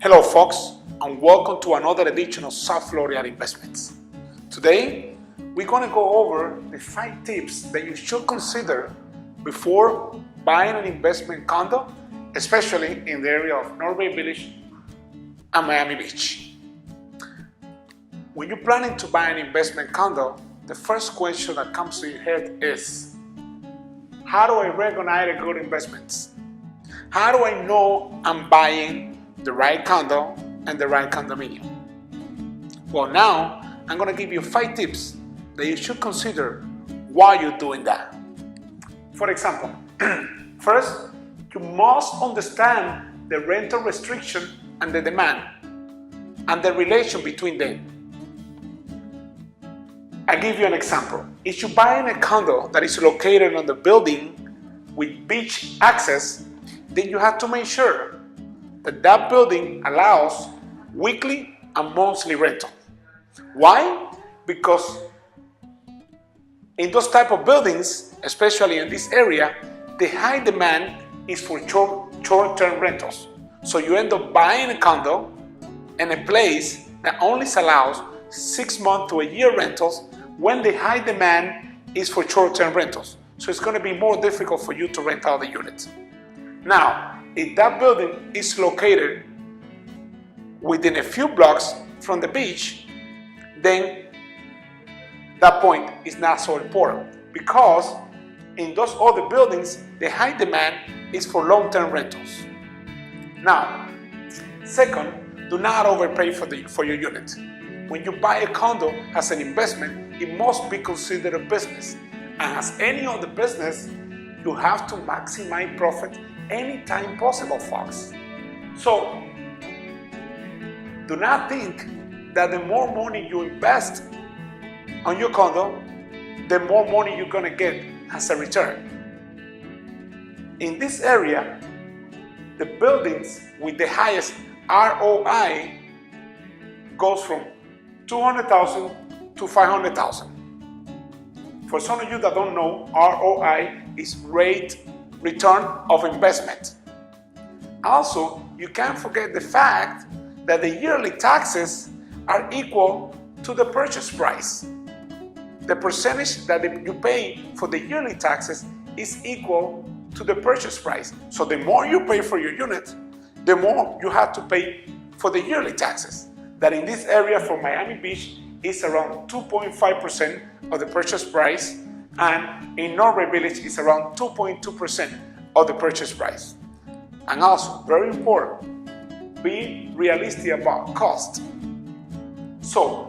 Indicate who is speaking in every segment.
Speaker 1: Hello folks, and welcome to another edition of South Florida Investments. Today, we're going to go over the 5 tips that you should consider before buying an investment condo, especially in the area of North Bay Village and Miami Beach. When you're planning to buy an investment condo, the first question that comes to your head is, how do I recognize a good investment? How do I know I'm buying the right condo and the right condominium? Well, now I'm going to give you 5 tips that you should consider while you're doing that. For example, first, you must understand the rental restriction and the demand and the relation between them. I'll give you an example. If you're buying a condo that is located on the building with beach access, then you have to make sure that that building allows weekly and monthly rental. Why? Because in those type of buildings, especially in this area, the high demand is for short-term rentals. So you end up buying a condo in a place that only allows 6 months to a year rentals when the high demand is for short-term rentals. So it's going to be more difficult for you to rent out the units. Now, if that building is located within a few blocks from the beach, then that point is not so important, because in those other buildings, the high demand is for long-term rentals. Now, second, do not overpay for your unit. When you buy a condo as an investment, it must be considered a business. And as any other business, you have to maximize profit anytime possible, folks. So, do not think that the more money you invest on your condo, the more money you're going to get as a return. In this area, the buildings with the highest ROI goes from $200,000 to $500,000. For some of you that don't know, ROI is rate return of investment. Also, you can't forget the fact that the yearly taxes are equal to the purchase price. The percentage that you pay for the yearly taxes is equal to the purchase price. So the more you pay for your unit, the more you have to pay for the yearly taxes. That in this area for Miami Beach is around 2.5% of the purchase price, and in North Bay Village is around 2.2% of the purchase price. And also, very important, be realistic about cost. So,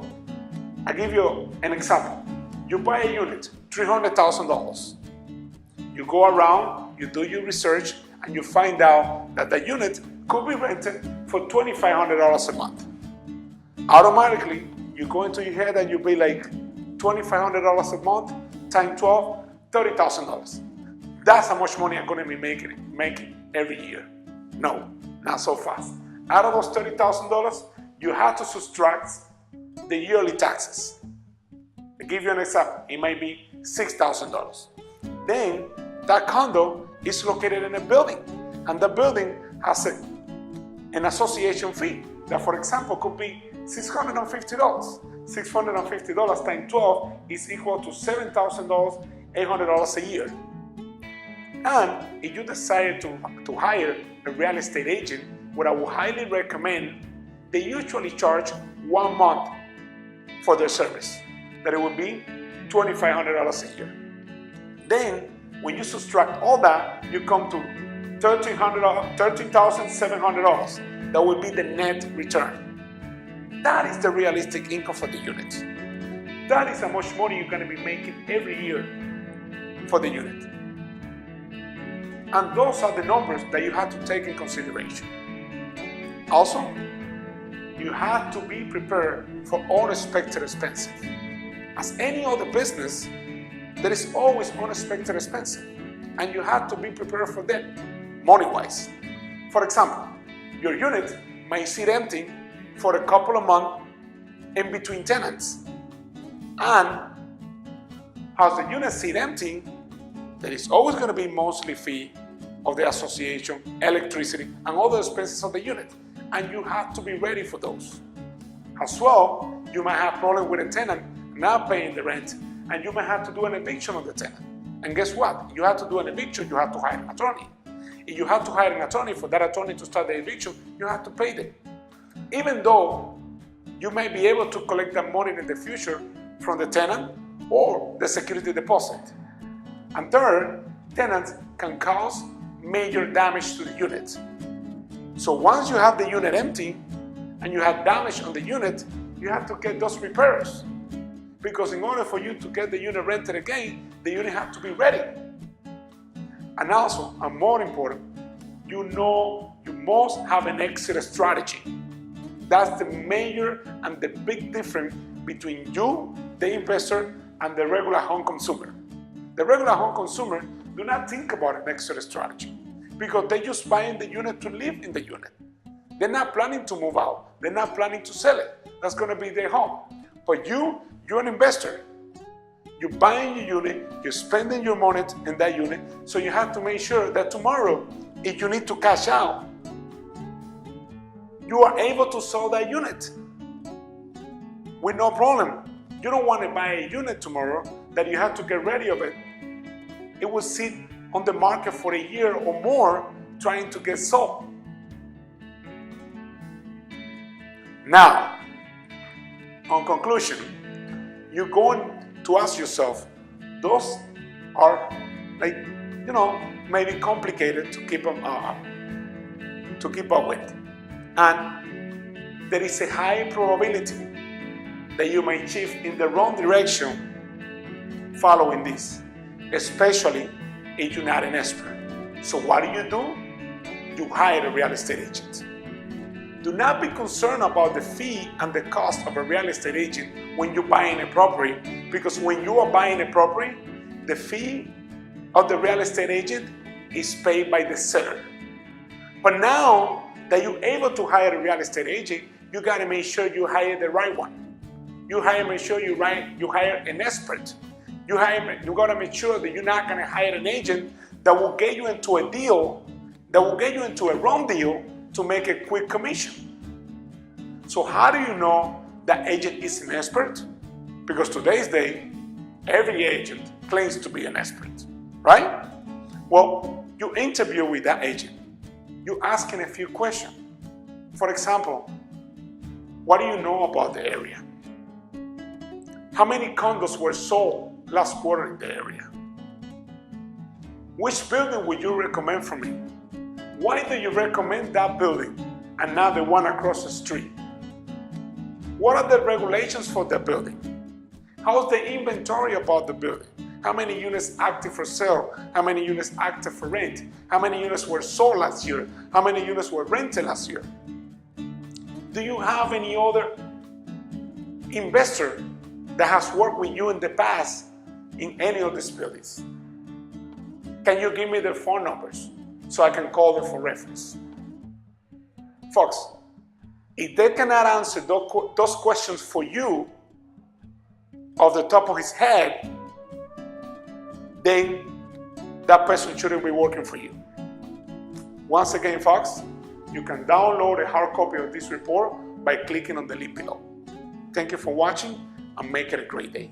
Speaker 1: I'll give you an example. You buy a unit, $300,000. You go around, you do your research, and you find out that the unit could be rented for $2,500 a month. Automatically, you go into your head and you'll be like, $2,500 a month times 12, $30,000. That's how much money I'm going to be making every year. No, not so fast. Out of those $30,000, you have to subtract the yearly taxes. I'll give you an example. It might be $6,000. Then that condo is located in a building, and the building has an association fee that, for example, could be $650. $650 times 12 is equal to $7,000, $800 a year. And if you decide to hire a real estate agent, what I would highly recommend, they usually charge 1 month for their service. That it would be $2,500 a year. Then, when you subtract all that, you come to $13,700. That would be the net return. That is the realistic income for the unit. That is how much money you're going to be making every year for the unit. And those are the numbers that you have to take in consideration. Also, you have to be prepared for unexpected expenses. As any other business, there is always unexpected expenses, and you have to be prepared for them, money-wise. For example, your unit may sit empty for a couple of months in between tenants. And as the unit sit empty, there is always going to be monthly fee of the association, electricity, and other expenses of the unit. and you have to be ready for those. As well, you might have problem with a tenant not paying the rent, and you might have to do an eviction on the tenant. And guess what? You have to do an eviction, you have to hire an attorney. If you have to hire an attorney, for that attorney to start the eviction, you have to pay them. Even though you may be able to collect that money in the future from the tenant or the security deposit. And third, tenants can cause major damage to the unit. So once you have the unit empty and you have damage on the unit, you have to get those repairs. Because in order for you to get the unit rented again, the unit has to be ready. And also, and more important, you must have an exit strategy. That's the major and the big difference between you, the investor, and the regular home consumer. The regular home consumer do not think about an exit strategy because they're just buying the unit to live in the unit. They're not planning to move out. They're not planning to sell it. That's going to be their home. But you're an investor. You're buying your unit, you're spending your money in that unit, so you have to make sure that tomorrow, if you need to cash out, you are able to sell that unit with no problem. You don't want to buy a unit tomorrow that you have to get ready of it. It will sit on the market for a year or more trying to get sold. Now, on conclusion, you're going to ask yourself, those are maybe complicated to keep up with. And there is a high probability that you may shift in the wrong direction following this, especially if you're not an expert. So what do? You hire a real estate agent. Do not be concerned about the fee and the cost of a real estate agent when you're buying a property, because when you are buying a property, the fee of the real estate agent is paid by the seller. But now that you're able to hire a real estate agent, you got to make sure you hire the right one. Make sure you hire an expert. You got to make sure that you're not going to hire an agent that will get you into a deal, that will get you into a wrong deal to make a quick commission. So how do you know that agent is an expert? Because today's day, every agent claims to be an expert, right? Well, you interview with that agent. You ask him a few questions. For example, what do you know about the area? How many condos were sold last quarter in the area? Which building would you recommend for me? Why do you recommend that building and not the one across the street? What are the regulations for the building? How's the inventory about the building? How many units active for sale? How many units active for rent? How many units were sold last year? How many units were rented last year? Do you have any other investor that has worked with you in the past in any of these buildings? Can you give me their phone numbers so I can call them for reference? Folks, if they cannot answer those questions for you off the top of his head, then that person shouldn't be working for you. Once again, folks, you can download a hard copy of this report by clicking on the link below. Thank you for watching and make it a great day.